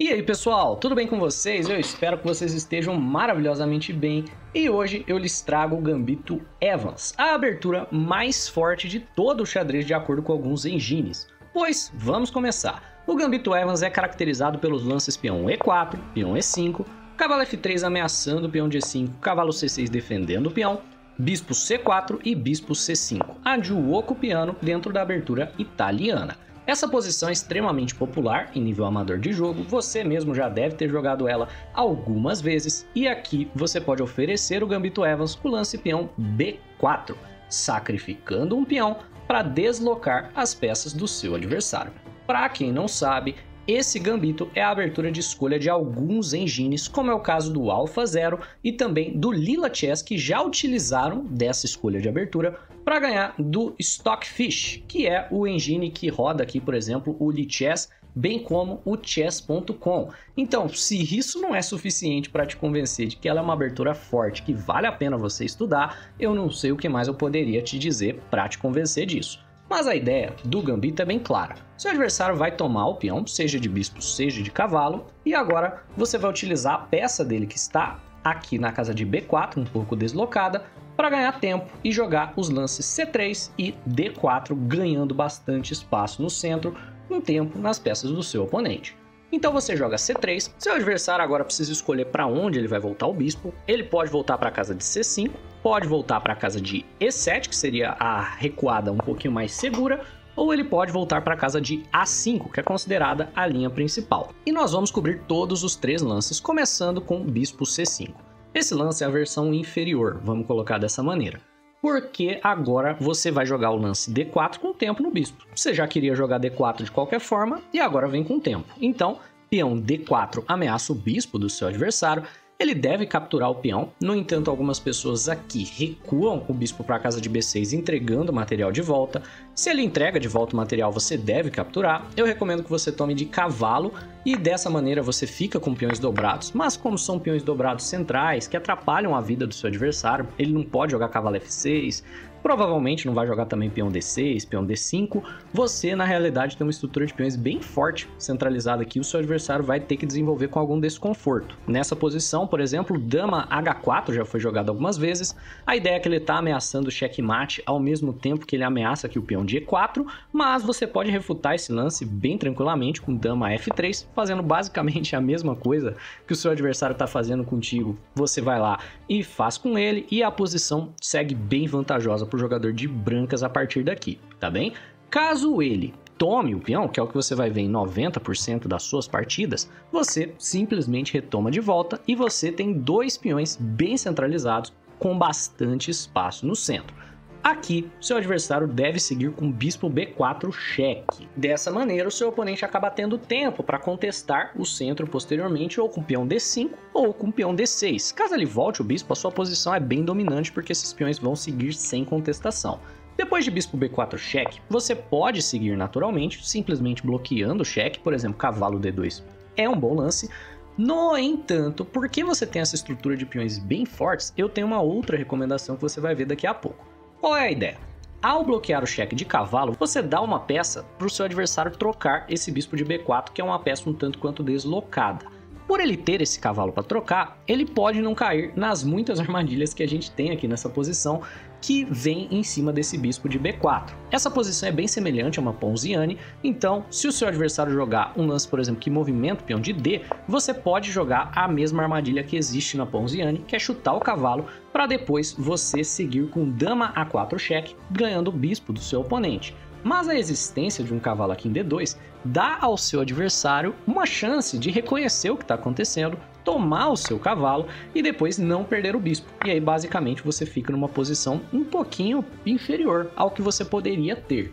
E aí pessoal, tudo bem com vocês? Eu espero que vocês estejam maravilhosamente bem e hoje eu lhes trago o Gambito Evans, a abertura mais forte de todo o xadrez de acordo com alguns engines. Pois vamos começar. O Gambito Evans é caracterizado pelos lances peão E4, peão E5, cavalo F3 ameaçando o peão G5, cavalo C6 defendendo o peão, bispo C4 e bispo C5, a Giuoco piano dentro da abertura italiana. Essa posição é extremamente popular em nível amador de jogo, você mesmo já deve ter jogado ela algumas vezes, e aqui você pode oferecer o Gambito Evans com o lance peão B4, sacrificando um peão para deslocar as peças do seu adversário. Para quem não sabe, esse gambito é a abertura de escolha de alguns engines, como é o caso do AlphaZero e também do Lila Chess, que já utilizaram dessa escolha de abertura para ganhar do Stockfish, que é o engine que roda aqui, por exemplo, o Lichess, bem como o Chess.com. Então, se isso não é suficiente para te convencer de que ela é uma abertura forte, que vale a pena você estudar, eu não sei o que mais eu poderia te dizer para te convencer disso. Mas a ideia do gambito é bem clara. Seu adversário vai tomar o peão, seja de bispo, seja de cavalo, e agora você vai utilizar a peça dele que está aqui na casa de B4, um pouco deslocada, para ganhar tempo e jogar os lances C3 e D4, ganhando bastante espaço no centro, com tempo nas peças do seu oponente. Então você joga C3, seu adversário agora precisa escolher para onde ele vai voltar o bispo. Ele pode voltar para a casa de C5, pode voltar para a casa de E7, que seria a recuada um pouquinho mais segura, ou ele pode voltar para a casa de A5, que é considerada a linha principal. E nós vamos cobrir todos os três lances, começando com bispo C5. Esse lance é a versão inferior, vamos colocar dessa maneira. Porque agora você vai jogar o lance D4 com tempo no bispo. Você já queria jogar D4 de qualquer forma e agora vem com tempo. Então, peão D4 ameaça o bispo do seu adversário. Ele deve capturar o peão, no entanto algumas pessoas aqui recuam o bispo para a casa de B6 entregando o material de volta. Se ele entrega de volta o material, você deve capturar. Eu recomendo que você tome de cavalo e dessa maneira você fica com peões dobrados. Mas como são peões dobrados centrais que atrapalham a vida do seu adversário, ele não pode jogar cavalo F6, provavelmente não vai jogar também peão D6, peão D5, você na realidade tem uma estrutura de peões bem forte, centralizada aqui, o seu adversário vai ter que desenvolver com algum desconforto. Nessa posição, por exemplo, dama H4 já foi jogado algumas vezes, a ideia é que ele está ameaçando o checkmate ao mesmo tempo que ele ameaça aqui o peão de E4, mas você pode refutar esse lance bem tranquilamente com dama F3, fazendo basicamente a mesma coisa que o seu adversário está fazendo contigo. Você vai lá e faz com ele e a posição segue bem vantajosa para o jogador de brancas a partir daqui, tá bem? Caso ele tome o peão, que é o que você vai ver em 90% das suas partidas, você simplesmente retoma de volta e você tem dois peões bem centralizados com bastante espaço no centro. Aqui, seu adversário deve seguir com bispo B4 cheque. Dessa maneira, o seu oponente acaba tendo tempo para contestar o centro posteriormente ou com peão D5 ou com peão D6. Caso ele volte o bispo, a sua posição é bem dominante porque esses peões vão seguir sem contestação. Depois de bispo B4 cheque, você pode seguir naturalmente, simplesmente bloqueando o cheque, por exemplo, cavalo D2 é um bom lance. No entanto, porque você tem essa estrutura de peões bem fortes, eu tenho uma outra recomendação que você vai ver daqui a pouco. Qual é a ideia? Ao bloquear o cheque de cavalo, você dá uma peça para o seu adversário trocar esse bispo de B4, que é uma peça um tanto quanto deslocada. Por ele ter esse cavalo para trocar, ele pode não cair nas muitas armadilhas que a gente tem aqui nessa posição, que vem em cima desse bispo de B4. Essa posição é bem semelhante a uma Ponziani, então se o seu adversário jogar um lance, por exemplo, que movimenta o peão de D, você pode jogar a mesma armadilha que existe na Ponziani, que é chutar o cavalo para depois você seguir com dama A4 cheque, ganhando o bispo do seu oponente. Mas a existência de um cavalo aqui em D2 dá ao seu adversário uma chance de reconhecer o que está acontecendo, tomar o seu cavalo e depois não perder o bispo. E aí basicamente você fica numa posição um pouquinho inferior ao que você poderia ter.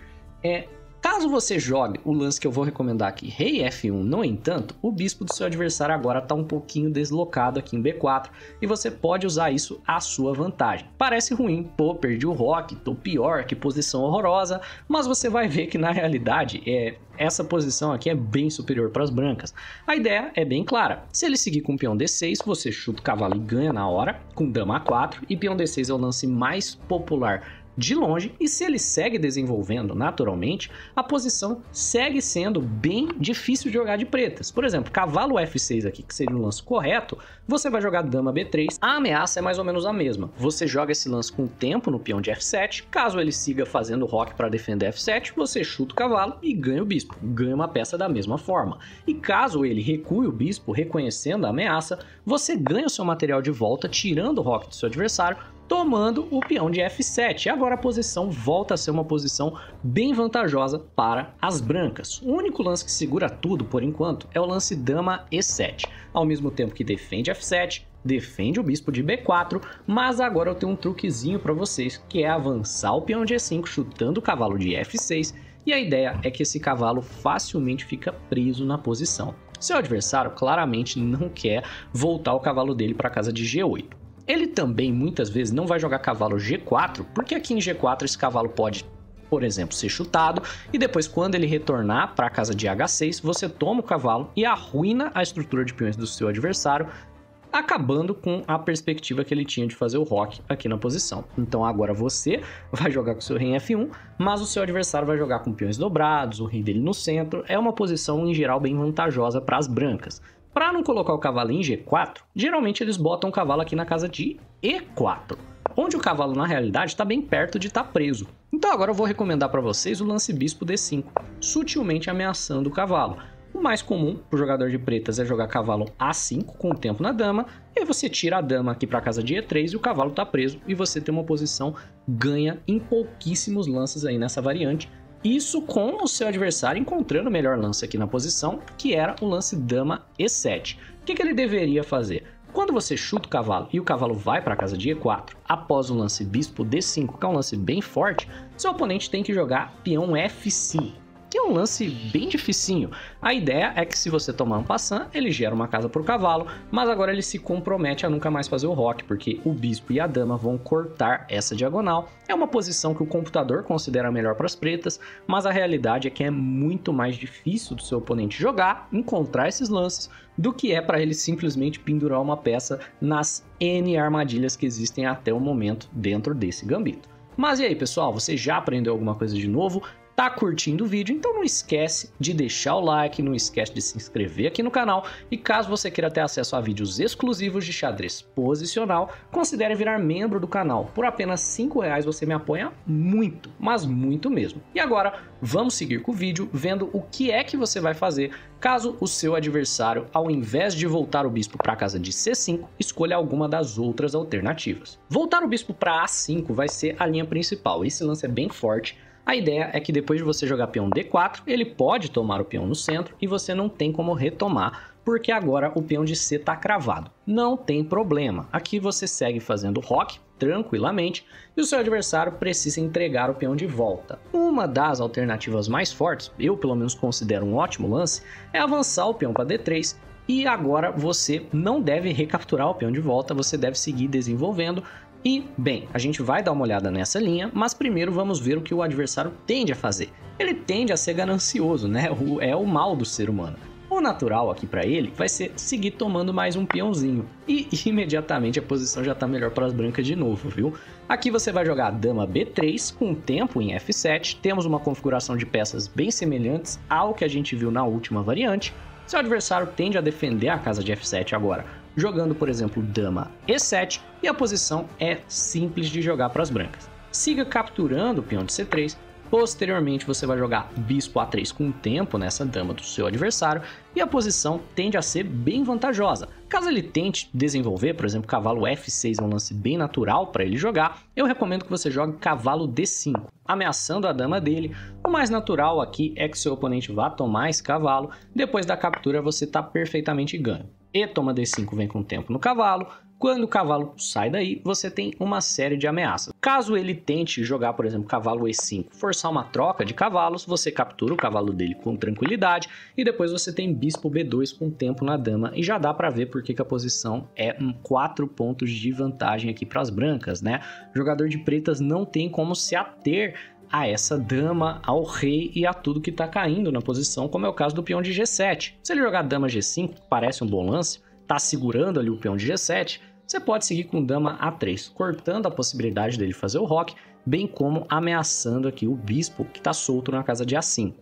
Caso você jogue o lance que eu vou recomendar aqui, rei F1, no entanto, o bispo do seu adversário agora está um pouquinho deslocado aqui em B4 e você pode usar isso à sua vantagem. Parece ruim, pô, perdi o roque, tô pior, que posição horrorosa, mas você vai ver que na realidade essa posição aqui é bem superior para as brancas. A ideia é bem clara, se ele seguir com peão D6, você chuta o cavalo e ganha na hora, com dama A4, e peão D6 é o lance mais popular de longe, e se ele segue desenvolvendo naturalmente, a posição segue sendo bem difícil de jogar de pretas. Por exemplo, cavalo F6 aqui, que seria o lance correto, você vai jogar dama B3, a ameaça é mais ou menos a mesma. Você joga esse lance com tempo no peão de F7, caso ele siga fazendo roque para defender F7, você chuta o cavalo e ganha o bispo, ganha uma peça da mesma forma. E caso ele recue o bispo, reconhecendo a ameaça, você ganha o seu material de volta, tirando o roque do seu adversário, tomando o peão de F7. E agora a posição volta a ser uma posição bem vantajosa para as brancas. O único lance que segura tudo, por enquanto, é o lance dama E7. Ao mesmo tempo que defende F7, defende o bispo de B4, mas agora eu tenho um truquezinho para vocês, que é avançar o peão de E5, chutando o cavalo de F6, e a ideia é que esse cavalo facilmente fica preso na posição. Seu adversário claramente não quer voltar o cavalo dele para a casa de G8. Ele também muitas vezes não vai jogar cavalo G4, porque aqui em G4 esse cavalo pode, por exemplo, ser chutado, e depois quando ele retornar para a casa de H6, você toma o cavalo e arruina a estrutura de peões do seu adversário, acabando com a perspectiva que ele tinha de fazer o roque aqui na posição. Então agora você vai jogar com o seu rei em F1, mas o seu adversário vai jogar com peões dobrados, o rei dele no centro. É uma posição em geral bem vantajosa para as brancas. Para não colocar o cavalo em G4, geralmente eles botam o cavalo aqui na casa de E4, onde o cavalo na realidade está bem perto de estar preso. Então agora eu vou recomendar para vocês o lance bispo D5, sutilmente ameaçando o cavalo. O mais comum para o jogador de pretas é jogar cavalo A5 com o tempo na dama, e aí você tira a dama aqui para a casa de E3 e o cavalo está preso, e você tem uma posição ganha em pouquíssimos lances aí nessa variante. Isso com o seu adversário encontrando o melhor lance aqui na posição, que era o lance dama E7. O que ele deveria fazer? Quando você chuta o cavalo e o cavalo vai para a casa de E4, após o lance bispo D5, que é um lance bem forte, seu oponente tem que jogar peão F5, que é um lance bem dificinho. A ideia é que se você tomar um passant, ele gera uma casa para o cavalo, mas agora ele se compromete a nunca mais fazer o roque, porque o bispo e a dama vão cortar essa diagonal. É uma posição que o computador considera melhor para as pretas, mas a realidade é que é muito mais difícil do seu oponente jogar, encontrar esses lances, do que é para ele simplesmente pendurar uma peça nas N armadilhas que existem até o momento dentro desse gambito. Mas e aí, pessoal, você já aprendeu alguma coisa de novo? Tá curtindo o vídeo? Então não esquece de deixar o like, não esquece de se inscrever aqui no canal, e caso você queira ter acesso a vídeos exclusivos de xadrez posicional, considere virar membro do canal. Por apenas R$5 você me apoia muito, mas muito mesmo. E agora vamos seguir com o vídeo vendo o que é que você vai fazer caso o seu adversário, ao invés de voltar o bispo para a casa de C5, escolha alguma das outras alternativas. Voltar o bispo para A5 vai ser a linha principal. Esse lance é bem forte. A ideia é que depois de você jogar peão D4, ele pode tomar o peão no centro e você não tem como retomar, porque agora o peão de C está cravado. Não tem problema, aqui você segue fazendo roque tranquilamente e o seu adversário precisa entregar o peão de volta. Uma das alternativas mais fortes, eu pelo menos considero um ótimo lance, é avançar o peão para D3, e agora você não deve recapturar o peão de volta, você deve seguir desenvolvendo. E, bem, a gente vai dar uma olhada nessa linha, mas primeiro vamos ver o que o adversário tende a fazer. Ele tende a ser ganancioso, né? É o mal do ser humano. O natural aqui para ele vai ser seguir tomando mais um peãozinho. E imediatamente a posição já está melhor para as brancas de novo, viu? Aqui você vai jogar dama B3 com tempo em F7. Temos uma configuração de peças bem semelhantes ao que a gente viu na última variante. Seu adversário tende a defender a casa de F7 agora, jogando, por exemplo, dama E7, e a posição é simples de jogar para as brancas. Siga capturando o peão de C3, posteriormente você vai jogar bispo A3 com tempo nessa dama do seu adversário, e a posição tende a ser bem vantajosa. Caso ele tente desenvolver, por exemplo, cavalo F6 é um lance bem natural para ele jogar, eu recomendo que você jogue cavalo D5, ameaçando a dama dele. O mais natural aqui é que seu oponente vá tomar esse cavalo, depois da captura você está perfeitamente ganho. E toma D5 vem com tempo no cavalo. Quando o cavalo sai daí, você tem uma série de ameaças. Caso ele tente jogar, por exemplo, cavalo E5, forçar uma troca de cavalos, você captura o cavalo dele com tranquilidade e depois você tem bispo B2 com tempo na dama, e já dá para ver porque que a posição é 4 pontos de vantagem aqui para as brancas, né? O jogador de pretas não tem como se ater a essa dama, ao rei e a tudo que está caindo na posição, como é o caso do peão de G7. Se ele jogar dama G5, parece um bom lance, está segurando ali o peão de G7, você pode seguir com dama A3, cortando a possibilidade dele fazer o roque, bem como ameaçando aqui o bispo que está solto na casa de A5.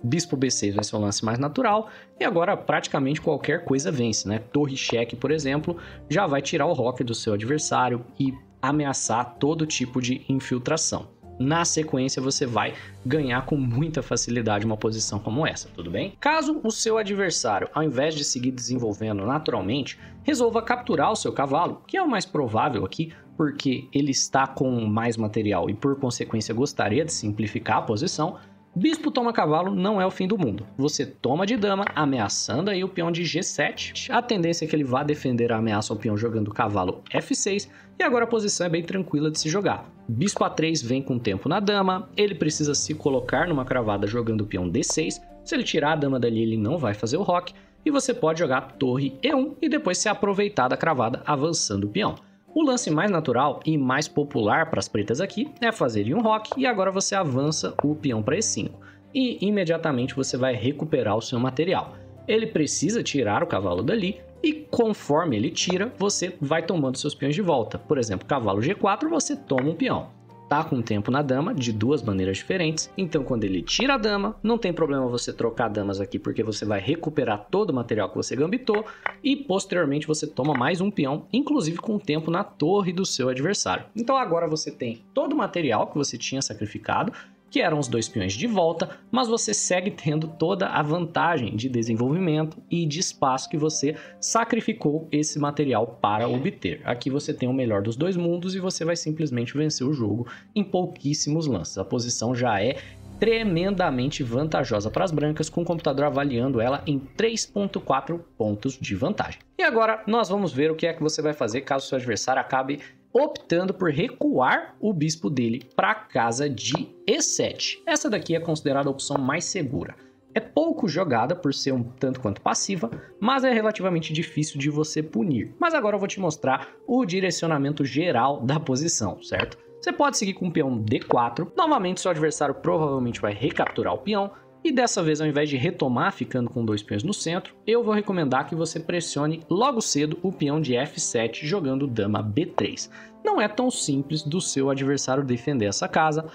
Bispo B6 vai ser o lance mais natural, e agora praticamente qualquer coisa vence, né? Torre cheque, por exemplo, já vai tirar o roque do seu adversário e ameaçar todo tipo de infiltração. Na sequência, você vai ganhar com muita facilidade uma posição como essa, tudo bem? Caso o seu adversário, ao invés de seguir desenvolvendo naturalmente, resolva capturar o seu cavalo, que é o mais provável aqui, porque ele está com mais material e por consequência gostaria de simplificar a posição, bispo toma cavalo não é o fim do mundo. Você toma de dama, ameaçando aí o peão de G7. A tendência é que ele vá defender a ameaça ao peão jogando cavalo F6. E agora a posição é bem tranquila de se jogar. Bispo A3 vem com tempo na dama. Ele precisa se colocar numa cravada jogando o peão D6. Se ele tirar a dama dali, ele não vai fazer o roque. E você pode jogar torre E1 e depois se aproveitar da cravada avançando o peão. O lance mais natural e mais popular para as pretas aqui é fazer um roque e agora você avança o peão para E5 e imediatamente você vai recuperar o seu material. Ele precisa tirar o cavalo dali e conforme ele tira, você vai tomando seus peões de volta. Por exemplo, cavalo G4, você toma um peão. Tá com tempo na dama de duas maneiras diferentes, então quando ele tira a dama, não tem problema você trocar damas aqui, porque você vai recuperar todo o material que você gambitou e posteriormente você toma mais um peão, inclusive com tempo na torre do seu adversário. Então agora você tem todo o material que você tinha sacrificado, que eram os dois peões de volta, mas você segue tendo toda a vantagem de desenvolvimento e de espaço que você sacrificou esse material para obter. Aqui você tem o melhor dos dois mundos e você vai simplesmente vencer o jogo em pouquíssimos lances. A posição já é tremendamente vantajosa para as brancas, com o computador avaliando ela em 3,4 pontos de vantagem. E agora nós vamos ver o que é que você vai fazer caso seu adversário acabe optando por recuar o bispo dele para a casa de E7. Essa daqui é considerada a opção mais segura. É pouco jogada por ser um tanto quanto passiva, mas é relativamente difícil de você punir. Mas agora eu vou te mostrar o direcionamento geral da posição, certo? Você pode seguir com o peão D4, novamente seu adversário provavelmente vai recapturar o peão, e dessa vez, ao invés de retomar ficando com dois peões no centro, eu vou recomendar que você pressione logo cedo o peão de F7 jogando dama B3. Não é tão simples do seu adversário defender essa casa,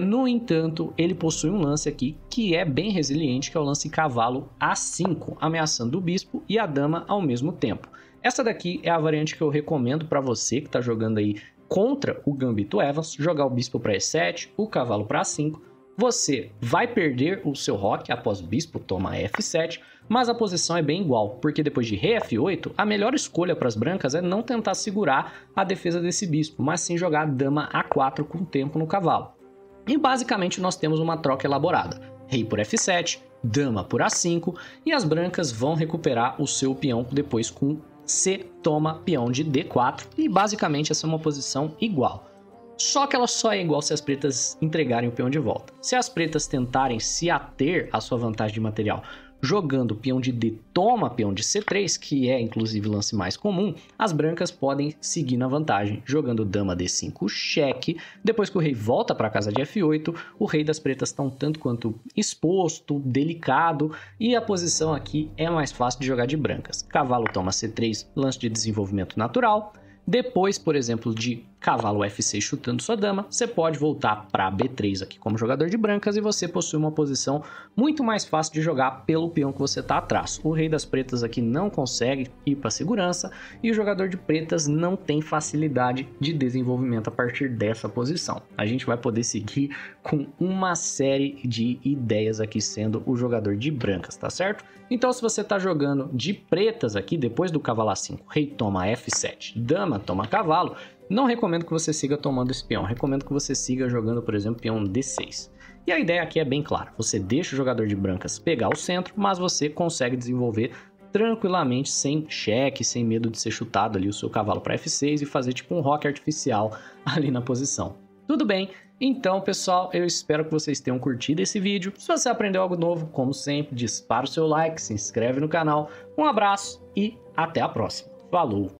no entanto, ele possui um lance aqui que é bem resiliente, que é o lance cavalo A5, ameaçando o bispo e a dama ao mesmo tempo. Essa daqui é a variante que eu recomendo para você que está jogando aí contra o Gambito Evans, jogar o bispo para E7, o cavalo para A5, você vai perder o seu roque após bispo toma F7, mas a posição é bem igual, porque depois de rei F8, a melhor escolha para as brancas é não tentar segurar a defesa desse bispo, mas sim jogar dama A4 com tempo no cavalo. E basicamente nós temos uma troca elaborada, rei por F7, dama por A5, e as brancas vão recuperar o seu peão depois com C toma peão de D4, e basicamente essa é uma posição igual. Só que ela só é igual se as pretas entregarem o peão de volta. Se as pretas tentarem se ater à sua vantagem de material jogando peão de D toma peão de C3, que é inclusive o lance mais comum, as brancas podem seguir na vantagem, jogando dama D5 cheque. Depois que o rei volta para a casa de F8, o rei das pretas está um tanto quanto exposto, delicado, e a posição aqui é mais fácil de jogar de brancas. Cavalo toma C3, lance de desenvolvimento natural. Depois, por exemplo, de cavalo F6 chutando sua dama, você pode voltar para B3 aqui como jogador de brancas e você possui uma posição muito mais fácil de jogar pelo peão que você está atrás. O rei das pretas aqui não consegue ir para segurança e o jogador de pretas não tem facilidade de desenvolvimento a partir dessa posição. A gente vai poder seguir com uma série de ideias aqui sendo o jogador de brancas, tá certo? Então se você está jogando de pretas aqui, depois do cavalo A5, rei toma F7, dama toma cavalo, não recomendo que você siga tomando esse peão, recomendo que você siga jogando, por exemplo, peão D6. E a ideia aqui é bem clara, você deixa o jogador de brancas pegar o centro, mas você consegue desenvolver tranquilamente, sem cheque, sem medo de ser chutado ali o seu cavalo para F6 e fazer tipo um roque artificial ali na posição. Tudo bem? Então, pessoal, eu espero que vocês tenham curtido esse vídeo. Se você aprendeu algo novo, como sempre, dispara o seu like, se inscreve no canal. Um abraço e até a próxima. Falou!